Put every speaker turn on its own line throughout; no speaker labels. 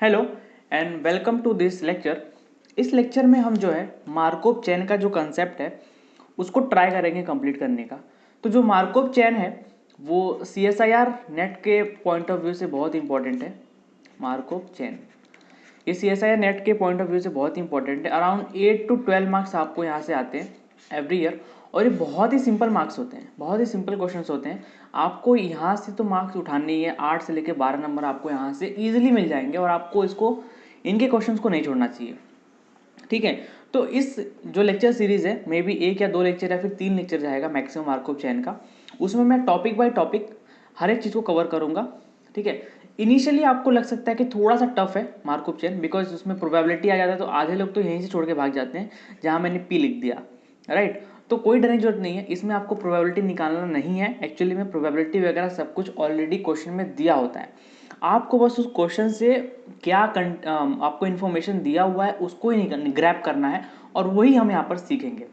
Hello and welcome to this lecture. इस lecture में हम जो है मार्कोव चेन का जो कंसेप्ट है उसको ट्राई करेंगे कंप्लीट करने का। तो जो मार्कोव चेन है वो CSIR नेट के पॉइंट ऑफ व्यू से बहुत इंपॉर्टेंट है। मार्कोव चेन ये CSIR नेट के पॉइंट ऑफ व्यू से बहुत इंपॉर्टेंट है। अराउंड 8 to 12 मार्क्स आपको यहाँ से आते हैं एवरी ईयर, और ये बहुत ही सिंपल मार्क्स होते हैं, बहुत ही सिंपल क्वेश्चंस होते हैं। आपको यहाँ से तो मार्क्स उठाने ही है, 8 से लेकर 12 नंबर आपको यहाँ से इजीली मिल जाएंगे, और आपको इसको इनके क्वेश्चंस को नहीं छोड़ना चाहिए। ठीक है, तो इस जो लेक्चर सीरीज है मे बी 1 या 2 लेक्चर या फिर 3 लेक्चर जाएगा मैक्सिमम मार्कोव चेन का। उसमें मैं टॉपिक बाय टॉपिक हर एक चीज़ को कवर करूँगा। ठीक है, इनिशियली आपको लग सकता है कि थोड़ा सा टफ है मार्कोव चेन, बिकॉज उसमें प्रोबेबिलिटी आ जाता है, तो आधे लोग तो यहीं से छोड़ के भाग जाते हैं जहाँ मैंने पी लिख दिया, राइट। तो कोई डरने की जरूरत नहीं है, इसमें आपको प्रोबेबिलिटी निकालना नहीं है। एक्चुअली में प्रोबेबिलिटी वगैरह सब कुछ ऑलरेडी क्वेश्चन में दिया होता है, आपको बस उस क्वेश्चन से क्या आपको इन्फॉर्मेशन दिया हुआ है उसको ही ग्रैब करना है, और वही हम यहाँ पर सीखेंगे।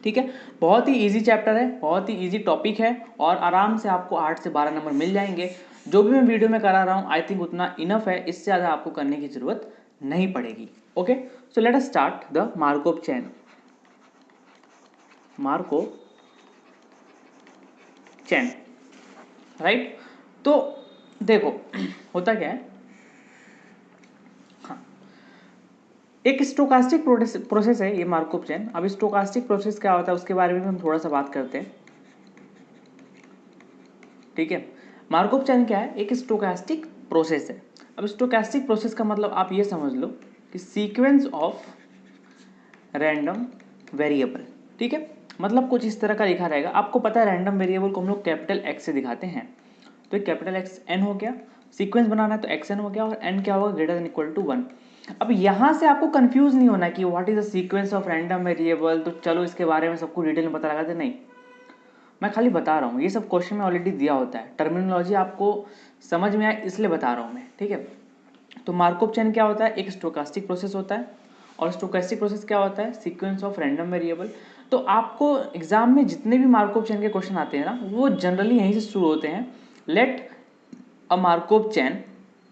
ठीक है, बहुत ही इजी चैप्टर है, बहुत ही इजी टॉपिक है, और आराम से आपको 8 से 12 नंबर मिल जाएंगे। जो भी मैं वीडियो में करा रहा हूँ आई थिंक उतना इनफ है, इससे ज़्यादा आपको करने की जरूरत नहीं पड़ेगी। Okay, so let us start the Markov chain. Markov chain, right. तो देखो होता क्या है, हाँ, एक स्टोकास्टिक प्रोसेस है ये मार्कोव चेन। अब स्टोकास्टिक प्रोसेस क्या होता है उसके बारे में हम थोड़ा सा बात करते हैं। ठीक है, मार्कोव चेन क्या है, एक स्टोकास्टिक प्रोसेस है। अब स्टोकास्टिक प्रोसेस का मतलब आप ये समझ लो कि सीक्वेंस ऑफ रैंडम वेरिएबल। ठीक है, मतलब कुछ इस तरह का लिखा रहेगा। आपको पता है रैंडम वेरिएबल को हम लोग कैपिटल एक्स से दिखाते हैं, तो कैपिटल एक्स एन हो गया, सीक्वेंस बनाना है तो एक्स एन हो गया, और एन क्या होगा, ग्रेटर देन इक्वल टू 1। अब यहाँ से आपको कंफ्यूज नहीं होना कि what is the sequence of random variable, तो चलो इसके बारे में सबको डिटेल में पता लगाते, नहीं, मैं खाली बता रहा हूँ। ये सब क्वेश्चन में ऑलरेडी दिया होता है, टर्मिनोलॉजी आपको समझ में आए इसलिए बता रहा हूँ मैं। ठीक है, तो मार्कोव चेन क्या होता है, एक स्टोकास्टिक प्रोसेस होता है, और स्टोकास्टिक प्रोसेस क्या होता है, सीक्वेंस ऑफ रैंडम वेरिएबल। तो आपको एग्जाम में जितने भी मार्कोव चेन के क्वेश्चन आते हैं ना, वो जनरली यहीं से शुरू होते हैं। Let a Markov chain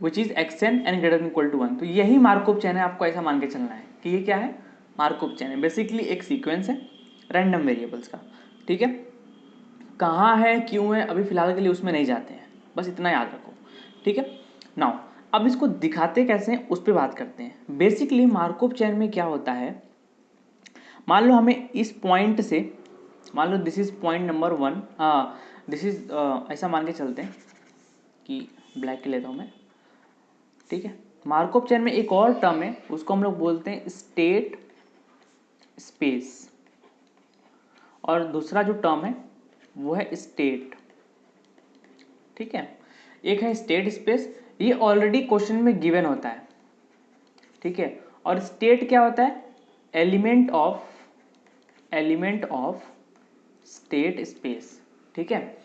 which is xn and greater than equal to 1। तो यही मार्कोव चेन है, आपको ऐसा मान के चलना है कि ये क्या है, मार्कोव चेन है। बेसिकली एक सीक्वेंस है रैंडम वेरिएबल्स का। ठीक है, कहाँ है क्यों है अभी फिलहाल के लिए उसमें नहीं जाते हैं, बस इतना याद रखो। ठीक है, नाउ अब इसको दिखाते कैसे हैं उस पर बात करते हैं। बेसिकली मार्कोव चेन में क्या होता है, मान लो हमें इस पॉइंट से, मान लो this is point number 1, this is ऐसा मान के चलते हैं कि ब्लैक के लेता हूँ मैं। ठीक है, मार्कोव चेन में एक और टर्म है, उसको हम लोग बोलते हैं स्टेट स्पेस, और दूसरा जो टर्म है वो है स्टेट। ठीक है, एक है स्टेट स्पेस, ये ऑलरेडी क्वेश्चन में गिवन होता है। ठीक है, और स्टेट क्या होता है, एलिमेंट ऑफ स्टेट स्पेस। ठीक है,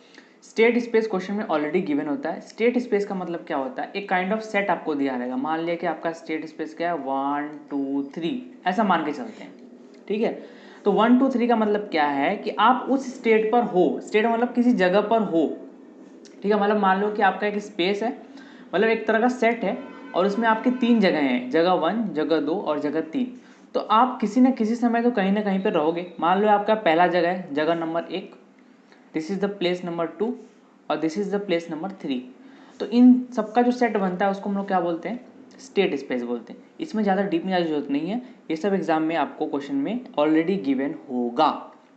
स्टेट स्पेस क्वेश्चन में ऑलरेडी गिवन होता है। स्टेट स्पेस का मतलब क्या होता है, एक काइंड ऑफ सेट आपको दिया रहेगा। मान लिया कि आपका स्टेट स्पेस क्या है, 1 2 3, ऐसा मान के चलते हैं। ठीक है, तो 1 2 3 का मतलब क्या है कि आप उस स्टेट पर हो, स्टेट मतलब किसी जगह पर हो। ठीक है, मतलब मान लो कि आपका एक स्पेस है, मतलब एक तरह का सेट है, और उसमें आपकी 3 जगह हैं, जगह 1, जगह 2 और जगह 3। तो आप किसी न किसी समय तो कहीं ना कहीं पर रहोगे। मान लो आपका पहला जगह है, जगह number 1, this is the place number 2, और this is the place number 3। तो इन सबका जो सेट बनता है उसको हम लोग क्या बोलते हैं, स्टेट स्पेस बोलते हैं। इसमें ज़्यादा डीप में जाने की जरूरत नहीं है, ये सब एग्जाम में आपको क्वेश्चन में ऑलरेडी गिवन होगा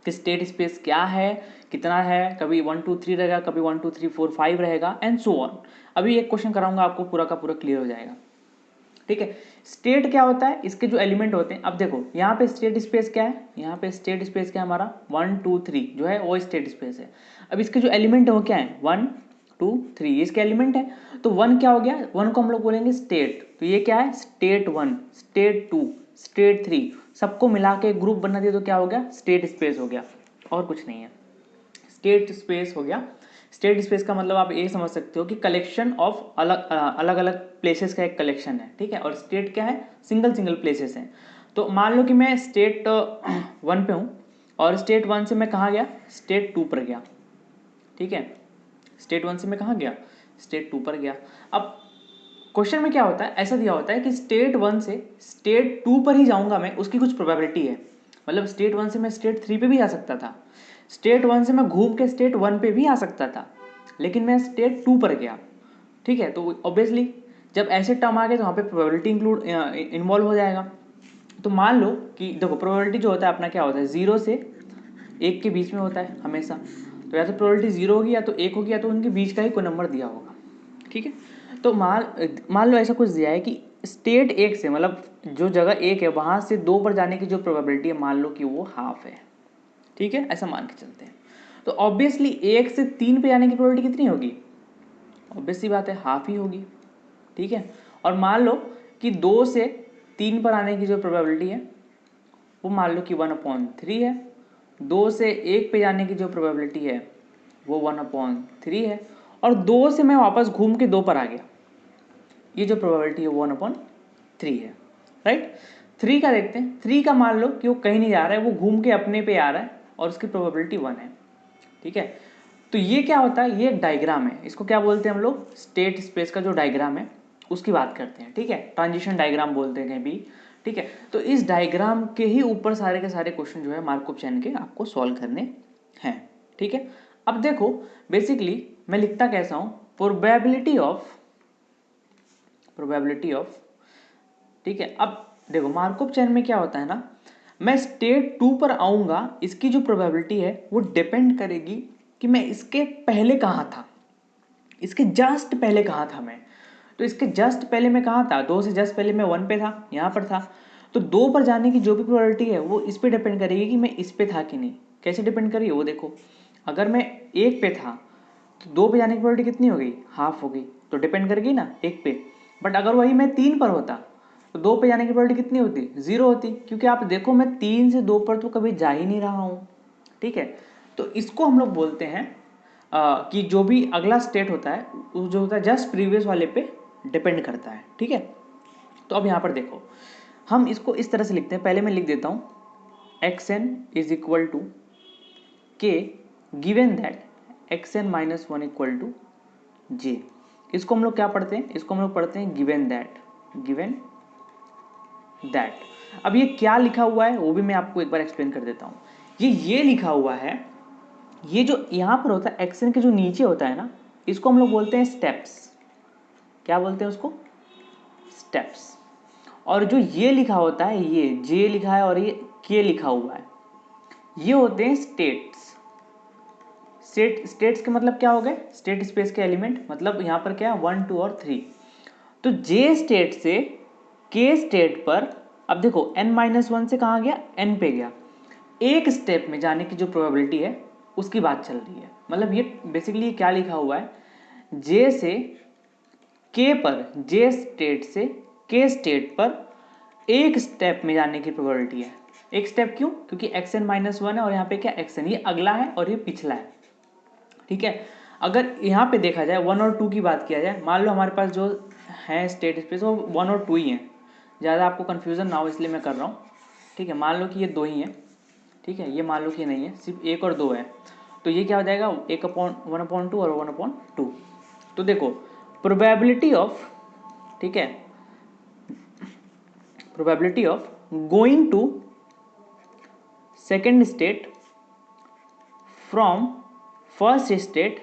कि स्टेट स्पेस क्या है, कितना है, कभी 1 2 3 रहेगा, कभी 1 2 3 4 5 रहेगा, एंड सो ऑन। अभी एक क्वेश्चन कराऊंगा आपको, पूरा का पूरा क्लियर हो जाएगा। ठीक है, स्टेट क्या होता है, इसके जो एलिमेंट होते हैं। अब देखो यहाँ पे स्टेट स्पेस क्या है, यहाँ पे स्टेट स्पेस क्या है हमारा, 1 2 3 जो है वो स्टेट स्पेस है। अब इसके जो एलिमेंट है वो क्या है, 1 2 3, इसके एलिमेंट है। तो 1 क्या हो गया, 1 को हम लोग बोलेंगे स्टेट, तो ये क्या है, स्टेट 1, स्टेट 2, स्टेट 3, सबको मिला के ग्रुप बना दिया तो क्या हो गया, स्टेट स्पेस हो गया, और कुछ नहीं है, स्टेट स्पेस हो गया। स्टेट स्पेस का मतलब आप ये समझ सकते हो कि कलेक्शन ऑफ अलग अलग अलग प्लेसेस का एक कलेक्शन है। ठीक है, और स्टेट क्या है, सिंगल सिंगल प्लेसेस हैं। तो मान लो कि मैं स्टेट 1 पे हूँ, और स्टेट 1 से मैं कहाँ गया, स्टेट 2 पर गया। ठीक है, स्टेट 1 से मैं कहाँ गया, स्टेट 2 पर गया। अब क्वेश्चन में क्या होता है, ऐसा दिया होता है कि स्टेट 1 से स्टेट 2 पर ही जाऊंगा मैं, उसकी कुछ प्रोबेबिलिटी है। मतलब स्टेट 1 से मैं स्टेट 3 पे भी आ सकता था, स्टेट 1 से मैं घूम के स्टेट 1 पे भी आ सकता था, लेकिन मैं स्टेट 2 पर गया। ठीक है, तो ऑब्वियसली जब ऐसे टर्म आ गए तो वहाँ पे प्रोबेबिलिटी इन्वॉल्व हो जाएगा। तो मान लो कि देखो प्रोबेबिलिटी जो होता है अपना क्या होता है, 0 से 1 के बीच में होता है हमेशा। तो या तो प्रोबेबिलिटी 0 होगी या तो 1 होगी या तो उनके बीच का ही कोई नंबर दिया होगा। ठीक है, तो मान लो ऐसा कुछ दिया है कि स्टेट 1 से, मतलब जो जगह 1 है वहाँ से 2 पर जाने की जो प्रोबेबिलिटी है मान लो कि वो हाफ है। ठीक है, ऐसा मान के चलते हैं। तो ऑब्वियसली 1 से 3 पे जाने की प्रोबेबिलिटी कितनी होगी, ऑब्वियस सी बात है हाफ ही होगी। ठीक है, और मान लो कि 2 से 3 पर आने की जो प्रोबेबिलिटी है वो मान लो कि 1/3 है। 2 से 1 पे जाने की जो प्रोबेबिलिटी है वो 1/3 है, और 2 से मैं वापस घूम के 2 पर आ गया, ये जो प्रोबेबिलिटी है वो 1/3 है। राइट, 3 का देखते हैं। 3 का मान लो कि वो कहीं नहीं जा रहा है, वो घूम के अपने पे आ रहा है और उसकी प्रोबेबिलिटी 1 है। ठीक है, तो ये क्या होता है, ये एक डायग्राम है, इसको क्या बोलते हैं हम लोग, स्टेट स्पेस का जो डायग्राम है उसकी बात करते हैं। ठीक है, ट्रांजिशन डायग्राम बोलते हैं कहीं भी। ठीक है, तो इस डायग्राम के ही ऊपर सारे के सारे क्वेश्चन जो है मार्कअप चेन के आपको सॉल्व करने हैं। ठीक है, अब देखो बेसिकली मैं लिखता कैसा हूं, प्रोबेबिलिटी ऑफ। ठीक है, अब देखो मार्कअप चेन में क्या होता है ना, मैं स्टेट 2 पर आऊंगा, इसकी जो प्रोबेबिलिटी है वो डिपेंड करेगी कि मैं इसके पहले कहाँ था, इसके जस्ट पहले कहाँ था मैं। तो इसके जस्ट पहले मैं कहाँ था, 2 से जस्ट पहले मैं 1 पे था, यहाँ पर था। तो 2 पर जाने की जो भी प्रोबेबिलिटी है वो इस पे डिपेंड करेगी कि मैं इस पे था कि नहीं। कैसे डिपेंड करेगी वो देखो, अगर मैं 1 पे था तो 2 पे जाने की प्रोबेबिलिटी कितनी हो गई, हाफ हो गई, तो डिपेंड करेगी ना 1 पे। बट अगर वही मैं 3 पर होता तो 2 पे जाने की प्रोबेबिलिटी कितनी होती, 0 होती, क्योंकि आप देखो मैं 3 से 2 पर तो कभी जा ही नहीं रहा हूँ। ठीक है, तो इसको हम लोग बोलते हैं कि जो भी अगला स्टेट होता है वो जो होता है जस्ट प्रीवियस वाले पे डिपेंड करता है। ठीक है, तो अब यहाँ पर देखो हम इसको इस तरह से लिखते हैं, पहले मैं लिख देता हूँ xn is equal to K given that xn minus 1 equal to J. इसको हम लोग क्या पढ़ते हैं, इसको हम लोग पढ़ते हैं गिवन दैट। अब ये क्या लिखा हुआ है वो भी मैं आपको एक बार एक्सप्लेन कर देता हूँ। ये लिखा हुआ है, ये जो यहाँ पर होता है एक्शन के जो नीचे होता है ना, इसको हम लोग बोलते हैं स्टेप्स। क्या बोलते हैं उसको, स्टेप्स। और जो ये लिखा होता है, ये जे लिखा है और ये के लिखा हुआ है, ये होते हैं स्टेट्स। स्टेट्स के मतलब क्या हो गए, स्टेट स्पेस के एलिमेंट, मतलब यहाँ पर क्या है 1 2 और 3। तो जे स्टेट से के स्टेट पर, अब देखो n-1 से कहाँ गया, n पे गया, एक स्टेप में जाने की जो प्रोबेबिलिटी है उसकी बात चल रही है। मतलब ये बेसिकली क्या लिखा हुआ है, जे से के पर, जे स्टेट से के स्टेट पर एक स्टेप में जाने की प्रोबेबिलिटी है। एक स्टेप क्यों, क्योंकि xn-1 है और यहाँ पे क्या xn, ये अगला है और ये पिछला है। ठीक है, अगर यहाँ पे देखा जाए 1 और 2 की बात किया जाए, मान लो हमारे पास जो है स्टेट स्पेस वो 1 और 2 ही हैं, ज़्यादा आपको कन्फ्यूज़न ना हो इसलिए मैं कर रहा हूँ। ठीक है, मान लो कि ये 2 ही हैं। ठीक है, ये मान लो कि नहीं है, सिर्फ 1 और 2 है, तो ये क्या हो जाएगा 1/1/2 और 1/2। तो देखो प्रोबेबिलिटी ऑफ, ठीक है, probability of going to second state from first state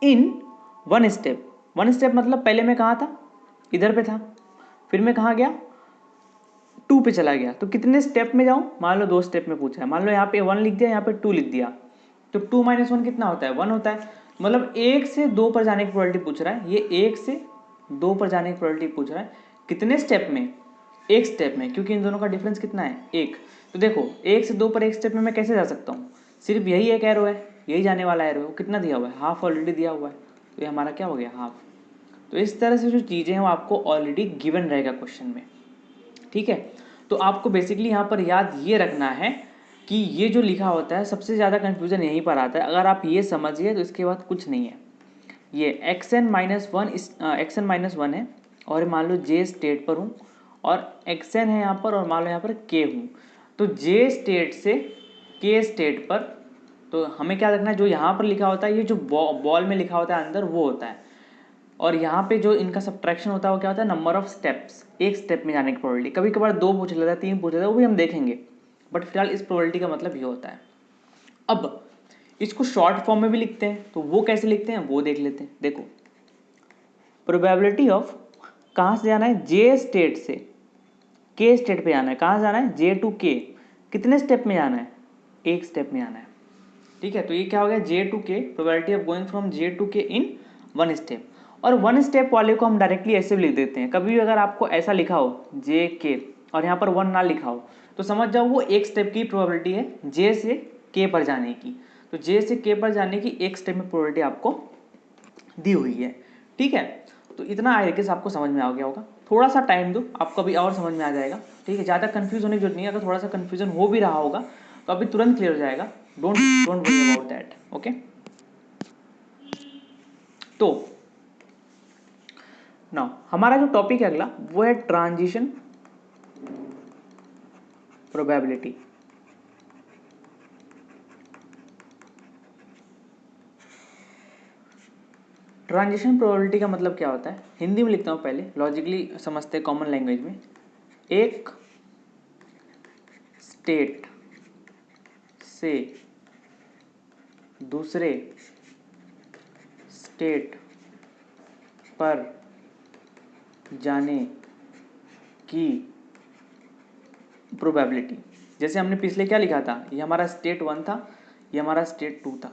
in one step. One step मतलब पहले मैं कहाँ था, इधर पे था, फिर मैं कहाँ गया, 2 पे चला गया, तो कितने स्टेप में जाऊँ, मान लो 2 स्टेप में पूछा है, मान लो यहाँ पे 1 लिख दिया, यहाँ पे 2 लिख दिया, तो 2-1 कितना होता है, 1 होता है। मतलब 1 से 2 पर जाने की प्रोबेबिलिटी पूछ रहा है, ये 1 से 2 पर जाने की प्रोबेबिलिटी पूछ रहा है, कितने स्टेप में, एक स्टेप में, क्योंकि इन दोनों का डिफरेंस कितना है, 1। तो देखो 1 से 2 पर एक स्टेप में मैं कैसे जा सकता हूँ, सिर्फ यही एक एरो है, यही जाने वाला एरो है, वो कितना दिया हुआ है, हाफ ऑलरेडी दिया हुआ है, तो ये हमारा क्या हो गया, हाफ। तो इस तरह से जो चीज़ें हैं वो आपको ऑलरेडी गिवन रहेगा क्वेश्चन में। ठीक है, तो आपको बेसिकली यहाँ पर याद ये रखना है कि ये जो लिखा होता है सबसे ज़्यादा कन्फ्यूज़न यहीं पर आता है। अगर आप ये समझिए तो इसके बाद कुछ नहीं है। ये xn-1 है और मान लो जे स्टेट पर हूँ और xn है यहाँ पर और मान लो यहाँ पर k हूँ, तो जे स्टेट से k स्टेट पर, तो हमें क्या रखना है, जो यहाँ पर लिखा होता है, ये जो बॉल में लिखा होता है अंदर वो होता है, और यहाँ पे जो इनका सब्ट्रैक्शन होता है वो क्या होता है, नंबर ऑफ स्टेप्स, एक स्टेप में जाने की प्रोबेबिलिटी। कभी कभार 2 पूछ लेता है, 3 पूछ लेता है, वो भी हम देखेंगे, बट फिलहाल इस प्रोबेबिलिटी का मतलब ये होता है। अब इसको शॉर्ट फॉर्म में भी लिखते हैं, तो वो कैसे लिखते हैं वो देख लेते हैं। देखो, प्रोबेबिलिटी ऑफ, कहाँ से जाना है, जे स्टेट से के स्टेट पे जाना है। कहाँ से जाना है, जे टू के, कितने स्टेप में जाना है, एक स्टेप में जाना है। ठीक है, तो ये क्या हो गया, J to K, probability of going from J to K in 1 step. और 1 स्टेप वाले को हम डायरेक्टली ऐसे भी लिख देते हैं। कभी भी अगर आपको ऐसा लिखा हो जे के और यहाँ पर 1 ना लिखा हो तो समझ जाओ वो एक स्टेप की प्रोबेबिलिटी है जे से के पर जाने की। तो जे से के पर जाने की एक स्टेप में प्रोबेबिलिटी आपको दी हुई है। ठीक है, तो इतना आई गेस आपको समझ में आ गया होगा। थोड़ा सा टाइम दो, आपको अभी और समझ में आ जाएगा। ठीक है, ज़्यादा कंफ्यूज होने की जरूरत नहीं है। अगर थोड़ा सा कंफ्यूजन हो भी रहा होगा तो अभी तुरंत क्लियर हो जाएगा। Don't worry about that. Okay, तो नाउ हमारा जो टॉपिक है अगला वो है ट्रांजिशन प्रोबेबिलिटी। ट्रांजिशन प्रोबेबिलिटी का मतलब क्या होता है, हिंदी में लिखता हूँ, पहले लॉजिकली समझते हैं कॉमन लैंग्वेज में। एक स्टेट से दूसरे स्टेट पर जाने की प्रोबेबिलिटी। जैसे हमने पिछले क्या लिखा था, ये हमारा स्टेट 1 था, ये हमारा स्टेट 2 था।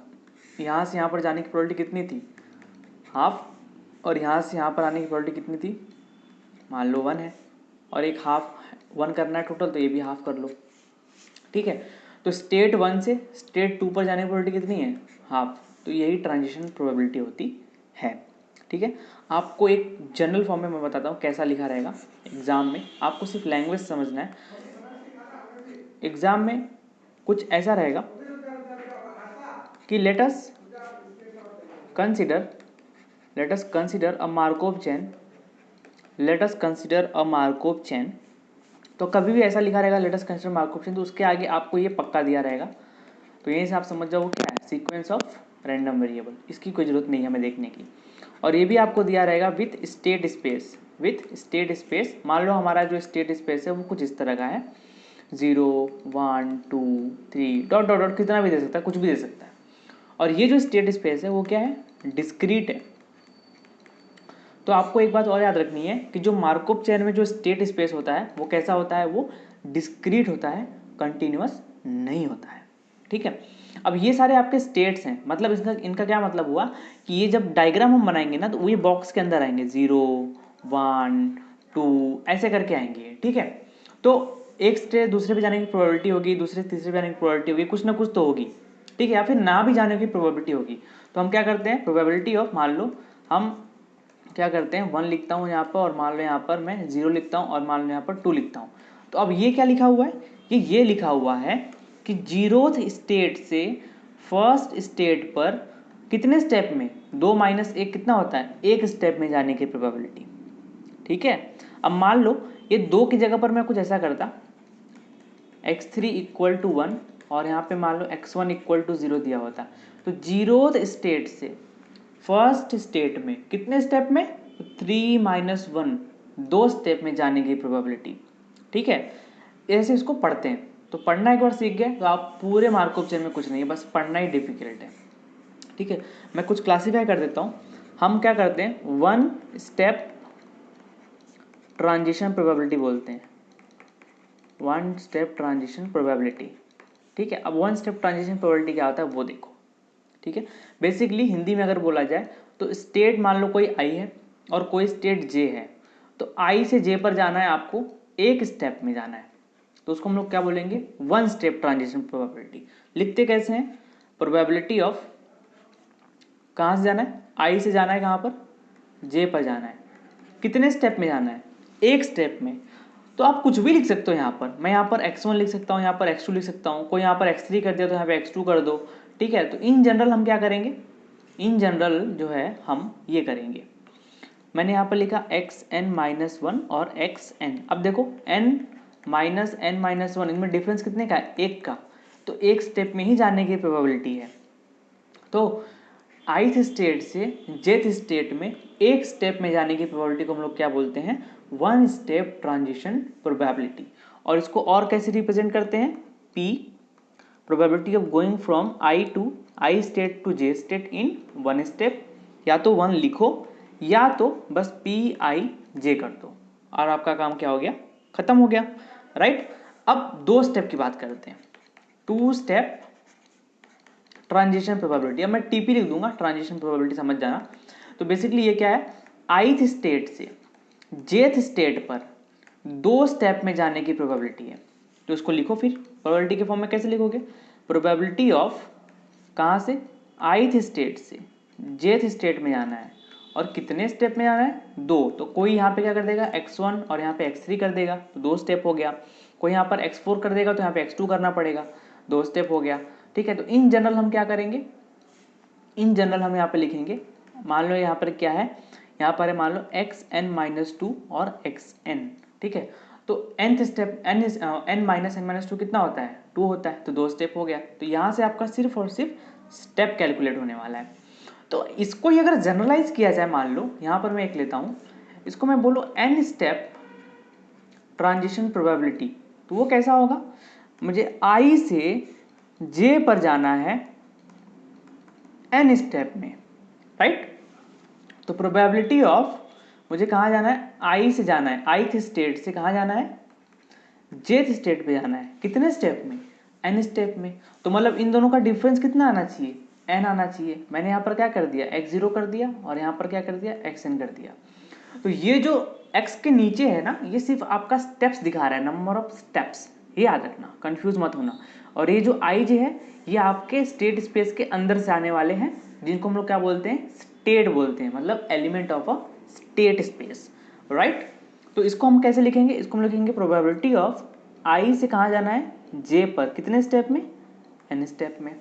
यहाँ से यहाँ पर जाने की प्रोबेबिलिटी कितनी थी, हाफ। और यहाँ से यहाँ पर आने की प्रोबेबिलिटी कितनी थी, मान लो 1 है। और एक हाफ 1 करना है टोटल, तो ये भी हाफ कर लो। ठीक है, तो स्टेट 1 से स्टेट 2 पर जाने की प्रोबेबिलिटी कितनी है, हाफ। तो यही ट्रांजिशन प्रोबेबिलिटी होती है। ठीक है, आपको एक जनरल फॉर्म में मैं बताता हूँ कैसा लिखा रहेगा एग्जाम में। आपको सिर्फ लैंग्वेज समझना है। एग्जाम में कुछ ऐसा रहेगा कि let us consider a Markov chain. Let us consider a Markov chain. तो कभी भी ऐसा लिखा रहेगा let us consider Markov chain, तो उसके आगे आपको ये पक्का दिया रहेगा। तो यहीं से आप समझ जाओ क्या है, सीक्वेंस ऑफ रैंडम वेरिएबल। इसकी कोई ज़रूरत नहीं है हमें देखने की। और ये भी आपको दिया रहेगा with state space. With state space, मान लो हमारा जो स्टेट स्पेस है वो कुछ इस तरह का है, 0 1 2 3 डॉट डॉट डॉट, कितना भी दे सकता है, कुछ भी दे सकता है। और ये जो स्टेट स्पेस है वो क्या है, डिस्क्रीट है। तो आपको एक बात और याद रखनी है कि जो मार्कअप चेन में जो स्टेट स्पेस होता है वो कैसा होता है, वो डिस्क्रीट होता है, कंटिन्यूअस नहीं होता है। ठीक है, अब ये सारे आपके स्टेट्स हैं, मतलब इनका क्या मतलब हुआ कि ये जब डायग्राम हम बनाएंगे ना तो ये बॉक्स के अंदर आएंगे, 0 1 2 ऐसे करके आएंगे। ठीक है, तो एक स्टेट दूसरे पे जाने की प्रोबेबिलिटी होगी, दूसरे तीसरे पे जाने की प्रोबेबिलिटी होगी, कुछ ना कुछ तो होगी। ठीक है, या फिर ना भी जाने की प्रोबेबिलिटी होगी। तो हम क्या करते हैं, प्रोबेबिलिटी ऑफ, मान लो हम क्या करते हैं, 1 लिखता हूँ यहाँ पर, और मान लो यहाँ पर मैं 0 लिखता हूँ, और मान लो यहाँ पर 2 लिखता हूँ। तो अब ये क्या लिखा हुआ है कि ये लिखा हुआ है कि 0th स्टेट से फर्स्ट स्टेट पर कितने स्टेप में, 2 - 1 कितना होता है, एक स्टेप में जाने की प्रोबेबिलिटी। ठीक है, अब मान लो ये 2 की जगह पर मैं कुछ ऐसा करता, x3 = 1 और यहाँ पे मान लो x1 = 0 दिया होता, तो 0th स्टेट से फर्स्ट स्टेट में कितने स्टेप में, 3 - 1, 2 स्टेप में जाने की प्रोबेबिलिटी। ठीक है, ऐसे इसको पढ़ते हैं। तो पढ़ना एक बार सीख गए तो आप पूरे मार्कअप चेन में कुछ नहीं है, बस पढ़ना ही डिफिकल्ट है। ठीक है, मैं कुछ क्लासीफाई कर देता हूँ। हम क्या करते हैं, 1 स्टेप ट्रांजिशन प्रोबेबिलिटी बोलते हैं, 1 स्टेप ट्रांजिशन प्रोबेबिलिटी। ठीक है, अब 1 स्टेप ट्रांजिशन प्रोबेबिलिटी क्या होता है वो देखो। ठीक है, बेसिकली हिंदी में अगर बोला जाए तो स्टेट मान लो कोई आई है और कोई स्टेट जे है, तो आई से जे पर जाना है आपको, एक स्टेप में जाना है, तो उसको हम लोग क्या बोलेंगे, 1 स्टेप ट्रांजिशन प्रोबेबिलिटी। लिखते कैसे हैं, प्रोबेबिलिटी ऑफ, कहाँ से जाना है, आई से जाना है, कहाँ पर, जे पर जाना है, कितने स्टेप में जाना है, एक स्टेप में। तो आप कुछ भी लिख सकते हो यहाँ पर, मैं यहाँ पर x1 लिख सकता हूँ, यहाँ पर x2 लिख सकता हूँ, कोई यहाँ पर x3 कर दिया तो यहाँ पे x2 कर दो। ठीक है, तो इन जनरल हम क्या करेंगे, इन जनरल जो है हम ये करेंगे, मैंने यहाँ पर लिखा xn-1 और xn। अब देखो n - n-1 इनमें डिफरेंस कितने का है, एक का, तो एक स्टेप में ही जाने की प्रोबेबिलिटी है। तो ith स्टेट से jth स्टेट में एक स्टेप में जाने की प्रोबेबिलिटी को हम लोग क्या बोलते हैं, वन स्टेप ट्रांजिशन प्रोबेबिलिटी। और इसको और कैसे रिप्रेजेंट करते हैं, p probability of going from i state to j state in one step, या तो वन लिखो या तो बस PIJ कर दो और आपका काम क्या हो गया, खत्म हो गया, राइट। अब दो स्टेप की बात करते हैं, टू स्टेप ट्रांजिशन प्रोबेबिलिटी। अब मैं TP लिख दूंगा, ट्रांजिशन प्रोबेबिलिटी समझ जाना। तो बेसिकली ये क्या है, ith स्टेट से jth स्टेट पर दो स्टेप में जाने की प्रोबेबिलिटी है। तो इसको लिखो फिर प्रोबेबिलिटी के फॉर्म में, कैसे लिखोगे, प्रोबेबिलिटी ऑफ कहाँ से, ith स्टेट से jth स्टेट में जाना है और कितने स्टेप में जाना है, दो। तो कोई यहाँ पे क्या कर देगा, x1 और यहाँ पे x3 कर देगा, तो दो स्टेप हो गया। कोई यहाँ पर x4 कर देगा तो यहाँ पे x2 करना पड़ेगा, दो स्टेप हो गया, ठीक है। तो इन जनरल हम क्या करेंगे, इन जनरल हम यहाँ पे लिखेंगे, मान लो यहाँ पर क्या है, यहाँ पर है मान लो xn-2 और xn, ठीक है। तो nth स्टेप n-2 कितना होता है, 2 होता है, तो दो स्टेप हो गया। तो यहाँ से आपका सिर्फ और सिर्फ स्टेप कैलकुलेट होने वाला है। तो इसको ही अगर जनरलाइज किया जाए, मान लो यहाँ पर मैं एक लेता हूँ, इसको मैं बोलो n स्टेप ट्रांजिशन प्रोबेबिलिटी, तो वो कैसा होगा, मुझे i से j पर जाना है n स्टेप में, राइट। तो प्रोबेबिलिटी ऑफ मुझे कहाँ जाना है, i से जाना है, ith स्टेट से कहाँ जाना है, jth स्टेट पे जाना है, कितने स्टेप में, n स्टेप में। तो मतलब इन दोनों का डिफरेंस कितना आना चाहिए, n आना चाहिए। मैंने यहाँ पर क्या कर दिया, x0 कर दिया और यहाँ पर क्या कर दिया, xn कर दिया। तो ये जो x के नीचे है ना, ये सिर्फ आपका स्टेप्स दिखा रहा है, नंबर ऑफ स्टेप्स, ये याद रखना, कंफ्यूज मत होना। और ये जो i है, ये आपके स्टेट स्पेस के अंदर से आने वाले हैं, जिनको हम लोग क्या बोलते हैं, स्टेट बोलते हैं, मतलब element of a state space, right. तो इसको हम कैसे लिखेंगे, इसको हम लिखेंगे प्रोबेबिलिटी ऑफ i से कहाँ जाना है, j पर, कितने स्टेप में, n स्टेप में।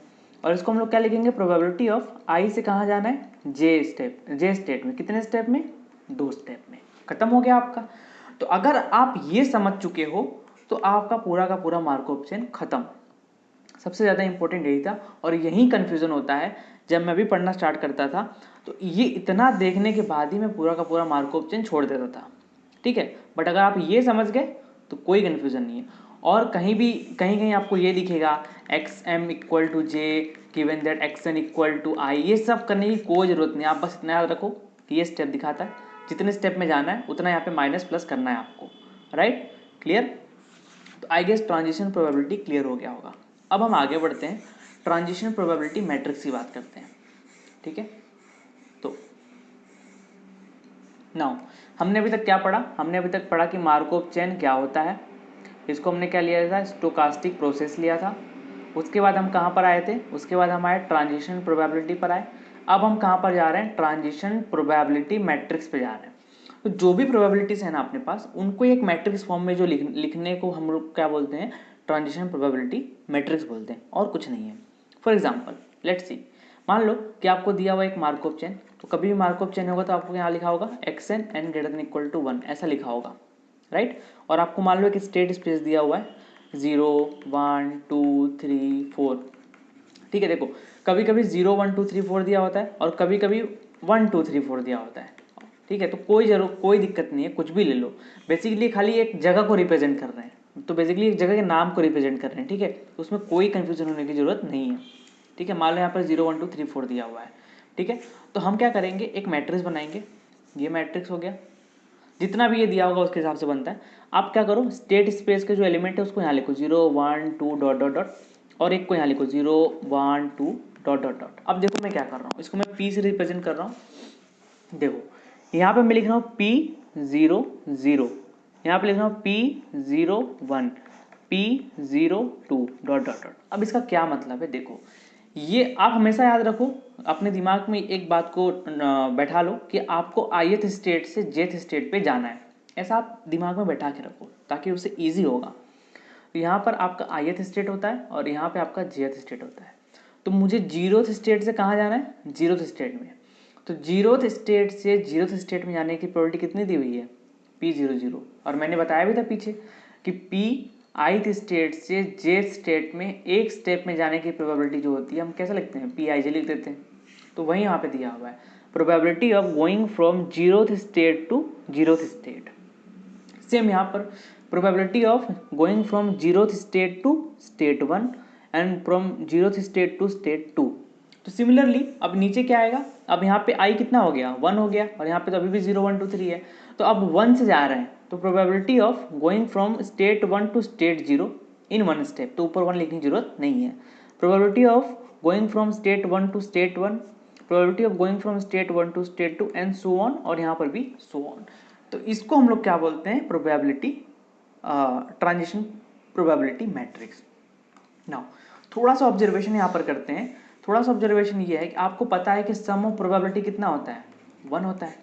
और इसको हम लोग क्या लिखेंगे, प्रोबेबिलिटी ऑफ i से कहाँ जाना है, j स्टेट में, कितने स्टेप में, दो स्टेप में। खत्म हो गया आपका। तो अगर आप ये समझ चुके हो तो आपका पूरा का पूरा मार्कअप चेन खत्म। सबसे ज़्यादा इंपॉर्टेंट यही था और यही कन्फ्यूज़न होता है। जब मैं भी पढ़ना स्टार्ट करता था तो ये इतना देखने के बाद ही मैं पूरा का पूरा मार्कअप चेन छोड़ देता था, ठीक है। बट अगर आप ये समझ गए तो कोई कन्फ्यूज़न नहीं है। और कहीं भी कहीं आपको ये दिखेगा xm equal to J given that xn equal to I, ये सब करने की कोई ज़रूरत नहीं। आप बस इतना याद रखो कि ये स्टेप दिखाता है, जितने स्टेप में जाना है उतना यहाँ पे माइनस प्लस करना है आपको, राइट, क्लियर। तो I guess transition probability clear हो गया होगा। अब हम आगे बढ़ते हैं, ट्रांजिशन प्रोबेबिलिटी मैट्रिक्स की बात करते हैं, ठीक है। तो नाउ हमने अभी तक क्या पढ़ा, हमने अभी तक पढ़ा कि मार्कोव चेन क्या होता है, इसको हमने क्या लिया था, स्टोकास्टिक प्रोसेस लिया था। उसके बाद हम कहाँ पर आए थे, उसके बाद हम आए ट्रांजिशन प्रोबेबिलिटी पर आए। अब हम कहाँ पर जा रहे हैं, ट्रांजिशन प्रोबेबिलिटी मैट्रिक्स पे जा रहे हैं। तो जो भी प्रोबेबिलिटीज है ना अपने पास, उनको एक मैट्रिक्स फॉर्म में जो लिखने को हम लोग क्या बोलते हैं, ट्रांजिशन प्रोबेबिलिटी मैट्रिक्स बोलते हैं, और कुछ नहीं है। फॉर एग्जाम्पल लेट्स सी, मान लो कि आपको दिया हुआ एक मार्कअप चेन, तो कभी भी मार्कअप चेन होगा तो आपको यहाँ लिखा होगा xn n greater than equal to 1, ऐसा लिखा होगा, राइट। और आपको मान लो एक स्टेट स्पेस दिया हुआ है 0 1 2 3 4, ठीक है। देखो कभी कभी 0 1 2 3 4 दिया होता है और कभी कभी 1 2 3 4 दिया होता है, ठीक है। तो कोई दिक्कत नहीं है, कुछ भी ले लो, बेसिकली खाली एक जगह को रिप्रेजेंट कर रहे हैं, तो बेसिकली एक जगह के नाम को रिप्रेजेंट कर रहे हैं, ठीक है। तो उसमें कोई कन्फ्यूजन होने की जरूरत नहीं है, ठीक है। मान लो यहाँ पर 0 1 2 3 4 दिया हुआ है, ठीक है। तो हम क्या करेंगे, एक मैट्रिक्स बनाएंगे, ये मैट्रिक्स हो गया, जितना भी ये दिया होगा उसके हिसाब से बनता है। आप क्या करो, स्टेट स्पेस के जो एलिमेंट है उसको यहाँ लिखो 0 1 2 डॉट डॉट डॉट, और एक को यहाँ लिखो 0 1 2 डॉट डॉट डॉट। अब देखो मैं क्या कर रहा हूँ, इसको मैं P से रिप्रेजेंट कर रहा हूँ। देखो यहाँ पे मैं लिख रहा हूँ P0 0, यहाँ पे लिख रहा हूँ P0 1, P0 2 dot dot dot. अब इसका क्या मतलब है, देखो ये आप हमेशा याद रखो, अपने दिमाग में एक बात को बैठा लो कि आपको ith स्टेट से jth स्टेट पे जाना है, ऐसा आप दिमाग में बैठा के रखो ताकि उससे इजी होगा। तो यहाँ पर आपका ith स्टेट होता है और यहाँ पे आपका jth स्टेट होता है। तो मुझे 0th स्टेट से कहाँ जाना है, 0th स्टेट में। तो 0th स्टेट से 0th स्टेट में जाने की प्रोबेबिलिटी कितनी दी हुई है, P00। और मैंने बताया भी था पीछे कि P ith स्टेट से jth स्टेट में एक स्टेप में जाने की प्रोबेबिलिटी जो होती है, हम कैसे लिखते हैं, PIJ लिख देते हैं, तो वही यहाँ पे दिया हुआ है, probability of going from zeroth state to zeroth state. Same यहाँ पर probability of going from zeroth state to state 1 and from zeroth state to state 2। तो सिमिलरली अब नीचे क्या आएगा, अब यहाँ पे आई कितना हो गया, 1 हो गया, और यहाँ पे तो अभी भी 0 1 2 3 है, तो अब 1 से जा रहे हैं, तो probability of going from state 1 to state 0 in 1 step, तो ऊपर 1 लिखने की जरूरत नहीं है। Probability of going from state 1 to state 1, probability of going from state 1 to state 2 and so on, और यहाँ पर भी सो ऑन। तो इसको हम लोग क्या बोलते हैं, probability transition probability matrix. Now थोड़ा सा ऑब्जर्वेशन यहाँ पर करते हैं। थोड़ा सा ऑब्जर्वेशन ये है कि आपको पता है कि सम ऑफ प्रोबेबिलिटी कितना होता है, 1 होता है,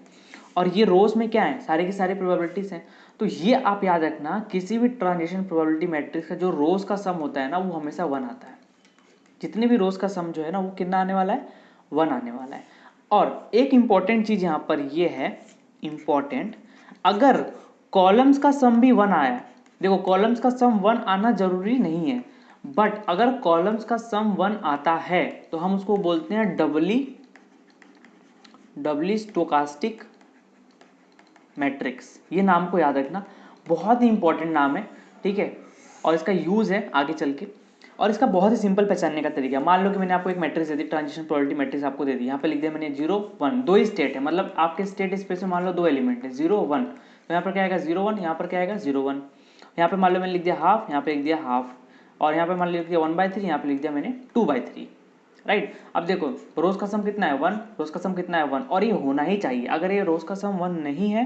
और ये रोज में क्या है, सारे की सारी प्रोबेबिलिटीज हैं। तो ये आप याद रखना, किसी भी ट्रांजिशन प्रोबेबिलिटी मैट्रिक्स का जो रोज का सम होता है ना, वो हमेशा 1 आता है। जितने भी रोज का सम जो है ना, वो कितना आने वाला है, 1 आने वाला है। और एक इंपॉर्टेंट चीज यहाँ पर ये है, इंपॉर्टेंट, अगर कॉलम्स का सम भी 1 आया, देखो कॉलम्स का सम 1 आना जरूरी नहीं है, बट अगर कॉलम्स का सम 1 आता है तो हम उसको बोलते हैं डबली स्टोकास्टिक मैट्रिक्स। ये नाम को याद रखना, बहुत ही इंपॉर्टेंट नाम है, ठीक है, और इसका यूज है आगे चल के, और इसका बहुत ही सिंपल पहचानने का तरीका है। मान लो कि मैंने आपको एक मैट्रिक्स दे दी, ट्रांजिशन प्रोबेबिलिटी मैट्रिक्स आपको दे दी, यहाँ पे लिख दिया मैंने 0 1, दो ही स्टेट है, मतलब आपके स्टेट स्पेस में मान लो 2 एलिमेंट है 0 1, तो यहाँ पर क्या आएगा 0 1, यहाँ पर क्या आएगा 0 1, यहाँ पे मान लो मैंने लिख दिया हाफ, यहाँ पे लिख दिया हाफ, और यहाँ पे मान लो लिख दिया 1/3, यहाँ पे लिख दिया मैंने 2/3, राइट। अब देखो रोज का सम कितना है 1, रोज का सम कितना है 1, और ये होना ही चाहिए। अगर ये रोज का सम 1 नहीं है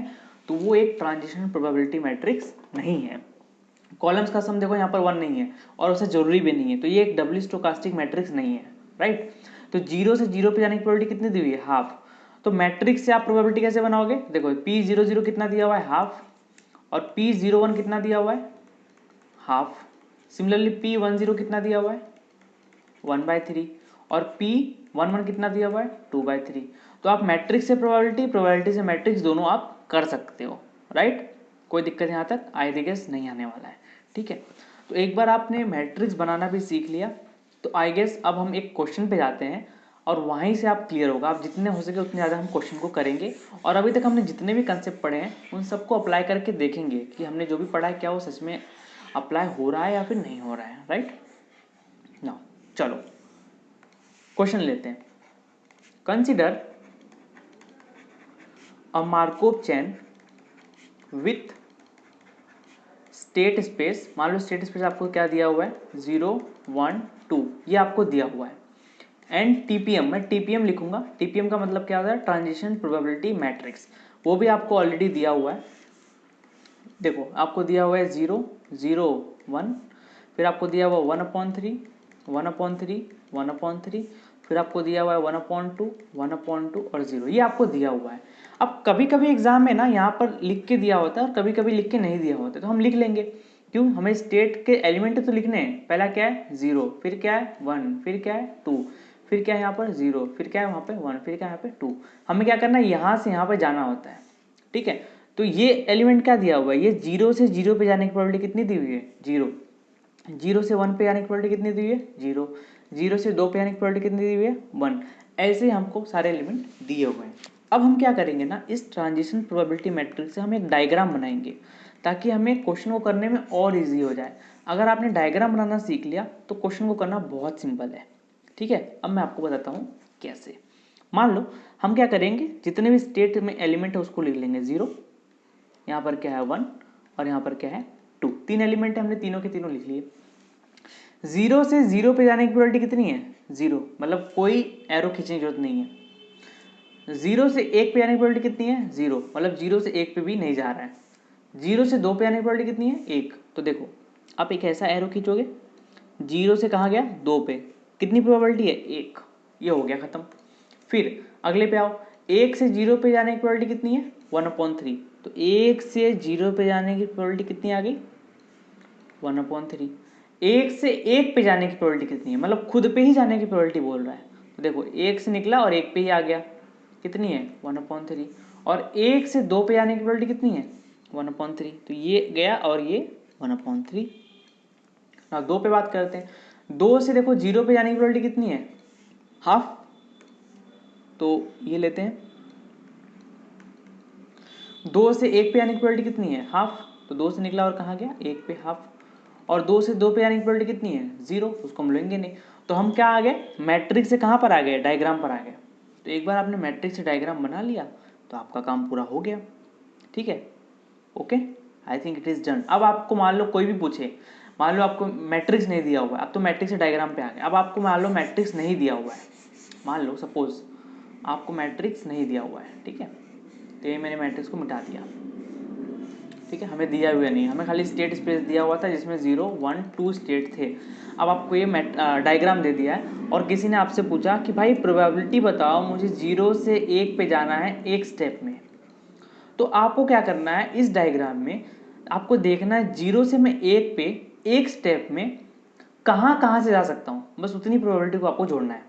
तो वो एक ट्रांजिशन प्रोबेबिलिटी मैट्रिक्स नहीं है। कॉलम्स का सम देखो यहाँ पर 1 नहीं है, और उसे जरूरी भी नहीं है, तो ये एक डबली स्टोकास्टिक मैट्रिक्स नहीं है, राइट। तो 0 से 0 पे जाने की प्रोबेबिलिटी कितनी दी हुई है, हाफ। तो मैट्रिक्स से आप प्रोबेबिलिटी कैसे बनाओगे, देखो P00 कितना दिया हुआ है, हाफ, और P01 कितना दिया हुआ है, हाफ। सिमिलरली P10 कितना दिया हुआ है, 1/3, और P11 कितना दिया हुआ है, 2/3। तो आप मैट्रिक्स से प्रोबेबिलिटी, प्रोबेबिलिटी से मैट्रिक्स दोनों आप कर सकते हो, राइट। कोई दिक्कत यहाँ तक आई गेस नहीं आने वाला है, ठीक है। तो एक बार आपने मैट्रिक्स बनाना भी सीख लिया, तो आई गेस अब हम एक क्वेश्चन पे जाते हैं, और वहीं से आप क्लियर होगा। आप जितने हो सके उतने ज़्यादा हम क्वेश्चन को करेंगे, और अभी तक हमने जितने भी कंसेप्ट पढ़े हैं उन सबको अप्लाई करके देखेंगे कि हमने जो भी पढ़ा है क्या वो सच में अप्लाई हो रहा है या फिर नहीं हो रहा है, राइट। नाउ चलो क्वेश्चन लेते हैं। Consider a Markov chain with state space, मान लो स्टेट स्पेस आपको क्या दिया हुआ है, 0 1 2, ये आपको दिया हुआ है, एंड टीपीएम, मैं टीपीएम लिखूंगा। टीपीएम का मतलब क्या होता है, ट्रांजिशन प्रोबेबिलिटी मैट्रिक्स, वो भी आपको ऑलरेडी दिया हुआ है। देखो आपको दिया हुआ है 0 0 1, फिर आपको दिया हुआ 1/3 1/3 1/3, फिर आपको दिया हुआ है 1/2 1/2 और 0, ये आपको दिया हुआ है। अब कभी कभी एग्जाम में ना यहाँ पर लिख के दिया होता है और कभी कभी लिख के नहीं दिया होता है, तो हम लिख लेंगे, क्यों, हमें स्टेट के एलिमेंट तो लिखने हैं। पहला क्या है 0, फिर क्या है 1, फिर क्या है 2, फिर क्या है यहाँ पर 0, फिर क्या है वहाँ पे 1, फिर क्या है यहाँ पे 2। हमें क्या करना है, यहाँ से यहाँ पर जाना होता है, ठीक है। तो ये एलिमेंट क्या दिया हुआ है, ये 0 से 0 पे जाने की प्रोबेबिलिटी कितनी दी हुई है, 0। 0 से 1 पे जाने की प्रोबेबिलिटी कितनी दी हुई है, 0। 0 से 2 पे जाने की प्रोबेबिलिटी कितनी दी हुई है, 1। ऐसे हमको सारे एलिमेंट दिए हुए हैं। अब हम क्या करेंगे ना, इस ट्रांजिशन प्रोबेबिलिटी मैट्रिक्स से हम एक डायग्राम बनाएंगे, ताकि हमें क्वेश्चन को करने में और ईजी हो जाए। अगर आपने डायग्राम बनाना सीख लिया तो क्वेश्चन को करना बहुत सिंपल है, ठीक है। अब मैं आपको बताता हूँ कैसे। मान लो हम क्या करेंगे, जितने भी स्टेट में एलिमेंट है उसको लिख लेंगे 0, यहाँ पर क्या है 1, और यहाँ पर क्या है 2, 3 एलिमेंट है, हमने तीनों के तीनों लिख लिए। 0 से 0 पे जाने की प्रोबेबिलिटी कितनी है, 0, मतलब कोई एरो खींचने की जरूरत नहीं है। 0 से 1 पे जाने की प्रोबेबिलिटी कितनी है, 0, मतलब 0 से 1 पे भी नहीं जा रहा है। 0 से 2 पे जाने की प्रोबेबिलिटी कितनी है, 1। तो देखो आप एक ऐसा एरो खींचोगे, 0 से कहाँ गया 2 पे, कितनी प्रोबेबिलिटी है, 1, ये हो गया खत्म। फिर अगले पे आओ, 1 से 0 पे जाने की प्रोबेबिलिटी कितनी है, 1/3। तो 1 से 0 पे जाने की प्रोबेबिलिटी कितनी आ गई, 1/3। 1 से 1 पे जाने की प्रोबेबिलिटी कितनी है, मतलब खुद पे ही जाने की प्रोबेबिलिटी बोल रहा है। तो देखो 1 से निकला और 1 पे ही आ गया, कितनी है 1/3। और 1 से 2 पे जाने की प्रोबेबिलिटी कितनी है, 1/3। तो ये गया और ये 1/3। ना 2 पे बात करते हैं। 2 से देखो 0 पे जाने की प्रोबेबिलिटी कितनी है, हाफ, तो ये लेते हैं, 2 से 1 पे आने की प्रोबेबिलिटी कितनी है, हाफ, तो 2 से निकला और कहाँ गया, 1 पे हाफ, और 2 से 2 पे आने की प्रोबेबिलिटी कितनी है, 0, उसको हम लेंगे नहीं। तो हम क्या आ गए, मैट्रिक्स से कहाँ पर आ गए, डायग्राम पर आ गए। तो एक बार आपने मैट्रिक्स से डायग्राम बना लिया तो आपका काम पूरा हो गया, ठीक है, okay, I think it is done. अब आपको मान लो कोई भी पूछे, मान लो आपको मैट्रिक्स नहीं दिया हुआ है, अब तो मैट्रिक्स से डायग्राम पे आ गए, अब आपको मान लो मैट्रिक्स नहीं दिया हुआ है, मान लो सपोज आपको मैट्रिक्स नहीं दिया हुआ है, ठीक है, तो ये मैंने मैट्रिक्स को मिटा दिया, ठीक है, हमें दिया हुआ नहीं, हमें खाली स्टेट स्पेस दिया हुआ था जिसमें 0 1 2 स्टेट थे। अब आपको ये डायग्राम दे दिया है और किसी ने आपसे पूछा कि भाई प्रोबेबिलिटी बताओ मुझे 0 से 1 पे जाना है एक स्टेप में, तो आपको क्या करना है, इस डायग्राम में आपको देखना है 0 से मैं 1 पे एक स्टेप में कहाँ से जा सकता हूँ, बस उतनी प्रोबेबिलिटी को आपको जोड़ना है।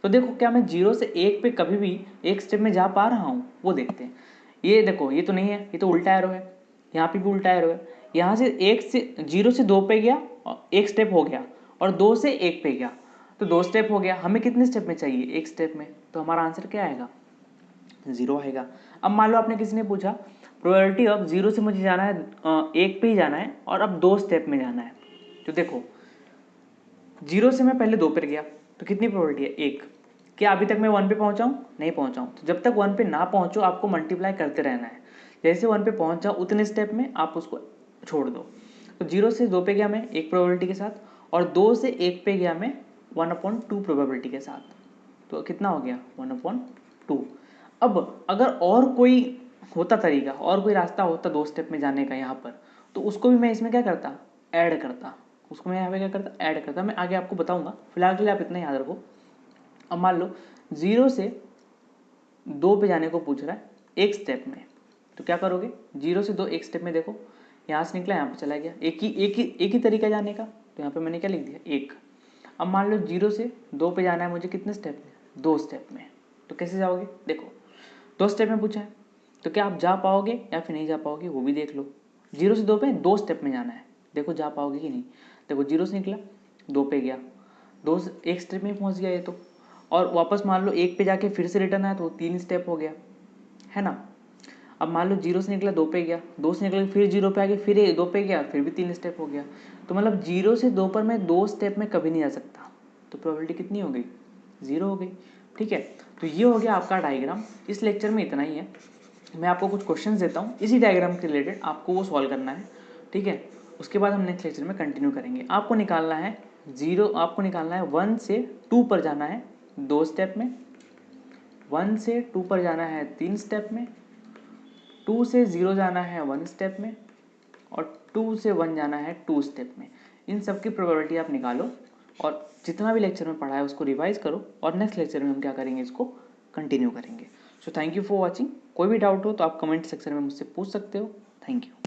तो देखो क्या मैं 0 से 1 पे कभी भी एक स्टेप में जा पा रहा हूँ, वो देखते हैं। ये देखो ये तो नहीं है, ये तो उल्टा एरो है, यहाँ पे भी उल्टा एरो है, यहाँ से 0 से 2 पे गया और एक स्टेप हो गया, और 2 से 1 पे गया तो 2 स्टेप हो गया, हमें कितने स्टेप में चाहिए, एक स्टेप में, तो हमारा आंसर क्या आएगा, 0 आएगा। अब मान लो आपने किसी ने पूछा प्रोबेबिलिटी ऑफ 0 से मुझे जाना है 1 पे ही जाना है और अब 2 स्टेप में जाना है, तो देखो 0 से मैं पहले 2 पर गया तो कितनी प्रोबेबिलिटी है, 1, क्या अभी तक मैं 1 पे पहुंचा हूँ, नहीं पहुंचा हूँ, तो जब तक 1 पे ना पहुंचो आपको मल्टीप्लाई करते रहना है, जैसे 1 पे पहुंच जाओ उतने स्टेप में आप उसको छोड़ दो। तो 0 से 2 पे गया मैं 1 प्रोबेबिलिटी के साथ, और 2 से 1 पे गया मैं 1/2 प्रोबेबिलिटी के साथ, तो कितना हो गया 1/2। अब अगर और कोई होता तरीका, और कोई रास्ता होता 2 स्टेप में जाने का यहाँ पर, तो उसको भी मैं इसमें क्या करता, ऐड करता, उसको मैं यहाँ पे क्या करता, ऐड करता, मैं आगे आपको बताऊंगा, फिलहाल के लिए आप इतना याद रखो। अब मान लो 0 से 2 पे जाने को पूछ रहा है एक स्टेप में, तो क्या करोगे, 0 से 2 एक स्टेप में, देखो यहाँ से निकला यहाँ पे चला गया, एक ही तरीका जाने का, तो यहाँ पे मैंने क्या लिख दिया, 1। अब मान लो 0 से 2 पे जाना है मुझे कितने स्टेप में, 2 स्टेप में, तो कैसे जाओगे, देखो 2 स्टेप में पूछा है, तो क्या आप जा पाओगे या फिर नहीं जा पाओगे, वो भी देख लो। 0 से 2 पे 2 स्टेप में जाना है, देखो जा पाओगे कि नहीं, देखो 0 से निकला 2 पे गया, 2 से 1 स्टेप में पहुंच गया ये तो, और वापस मान लो 1 पे जाके फिर से रिटर्न आया तो 3 स्टेप हो गया, है ना। अब मान लो 0 से निकला 2 पे गया, 2 से निकला फिर 0 पे आ गया, फिर 2 पे गया, फिर भी 3 स्टेप हो गया, तो मतलब 0 से 2 पर मैं 2 स्टेप में कभी नहीं जा सकता, तो प्रोबेबिलिटी कितनी हो गई, 0 हो गई, ठीक है। तो ये हो गया आपका डायग्राम, इस लेक्चर में इतना ही है। मैं आपको कुछ क्वेश्चन देता हूँ इसी डायग्राम के रिलेटेड, आपको वो सॉल्व करना है, ठीक है। उसके बाद हम नेक्स्ट लेक्चर में कंटिन्यू करेंगे। आपको निकालना है 1 से 2 पर जाना है 2 स्टेप में, 1 से 2 पर जाना है 3 स्टेप में, 2 से 0 जाना है 1 स्टेप में, और 2 से 1 जाना है 2 स्टेप में। इन सब की प्रोबेबिलिटी आप निकालो और जितना भी लेक्चर में पढ़ा है उसको रिवाइज करो, और नेक्स्ट लेक्चर में हम क्या करेंगे, इसको कंटिन्यू करेंगे। So thank you for watching. कोई भी डाउट हो तो आप कमेंट सेक्शन में मुझसे पूछ सकते हो। Thank you.